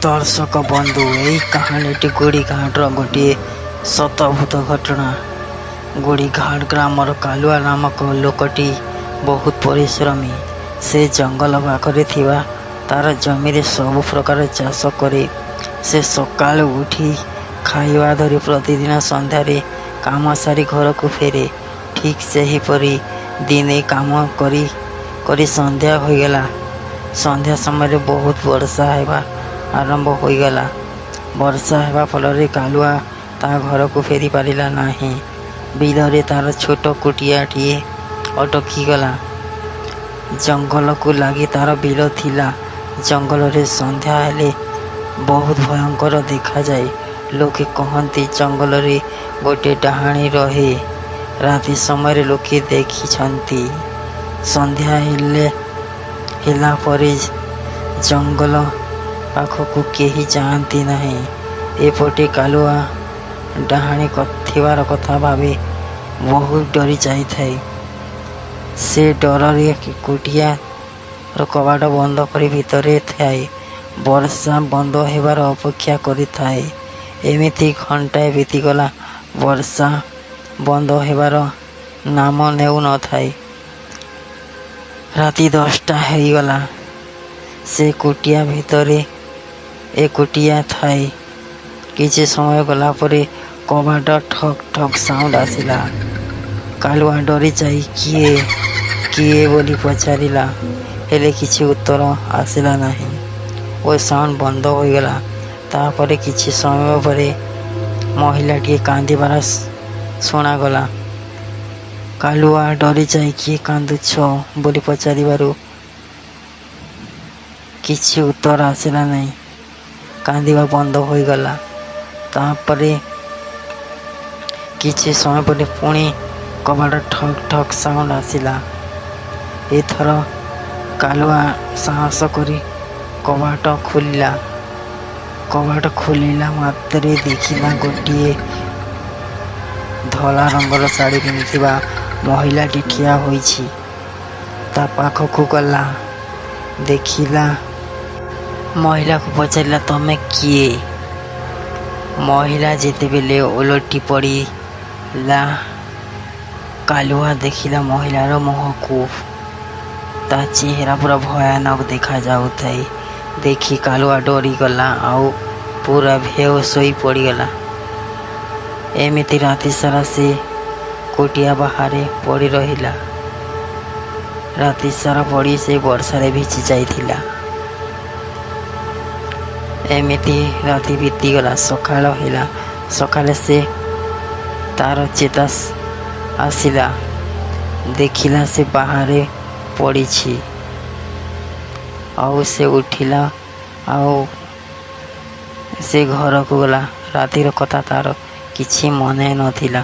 दर्शक बंधु यही कहानीटी गोड़ीघाटर गोटे सतभूत घटना। गोड़ीघाट ग्रामर कालुआ नामक लोकटी बहुत परिश्रमी। से जंगल पाखरे थिबा तार जमीरे सब प्रकार चाष करे। से सकाल उठी खाइबा धरी प्रतिदिन संध्यारे काम सारी घर को फेरे। ठीक सेहीपरि दिने काम करी करी संध्या होइगला। संध्या समय बहुत वर्षा हेबा आरंभ होइगला। वर्षा हेबा फल कालुआ ता घर को फेरी पारिला नाही। बिलरे तार छोट कुटियाटीए अटकीगला। जंगल को लगी तार बिल थिला। जंगल रे संध्या हेले बहुत भयंकर देखा जाए। लोके कहती जंगल रे गोटे डाहाणी रहे। राति समय लोके देखी संध्या हेला परे जंगल पाखक केही जाती नहीं। एपटे कालुआ डाहाणी थिबार कथा भावे बहुत डरी जाए। से डर कुटिया कबाट बंद कर भितरे थाए। वर्षा बंद होबार अपेक्षा करिथाए। एमिति घंटाए बीतीगला। वर्षा बंद होबार नाम नेउ न थाए। राति 10टा होइगला। से कुटिया भितरे एकुटिया थाए। किछि समय गला परे कबाट ठक ठक साउंड आसिला। कालुआ डरी जाई किए किए बोली पचारिला। हेले किछि उत्तर आसिला नहीं। वो साउंड बंद होइगला। तापरे किछि समय परे महिलाटिए कांदिबार शुणागला। कालुआ डरी जाई किए कांदुछ बोली पचारिबारु किछि उत्तर आसिला नहीं। कांदिबा बंद होइगला। तापरे किछि समय परे पुणी कबाट ठक ठक साउंड आसिला। एथर कालुआ साहस करी कबाट खोलिला। कबाट खोलिला मात्रे देखिला गोटिए धला रंगर साड़ी पिंधिबा महिलाटी ठिया होइछि। ता पाखकु गला। देखिला महिला को पचारिला तमे किए। महिला जेतेबेले ओलटी पड़ीला। कालुआ देखिला महिलार मुह को। ता चेहरा पूरा भयानक देखा जाउथाए। देखी कालुआ डरी गला आउ पूरा बेहोश होई पड़ीगला। एमिति राति सारा से कोटिया बाहरे पड़ी रहिला। राति सारा पड़ी से वर्षारे भिजी जाइथिला। एमिति राति बीतीगला। सकाळ होला। सकाले से तार चेता आसिला। देखिला से बाहरे पड़ी। आउ से उठिला आउ से घर को गला। रातिर कथा तार किछि मने नथिला।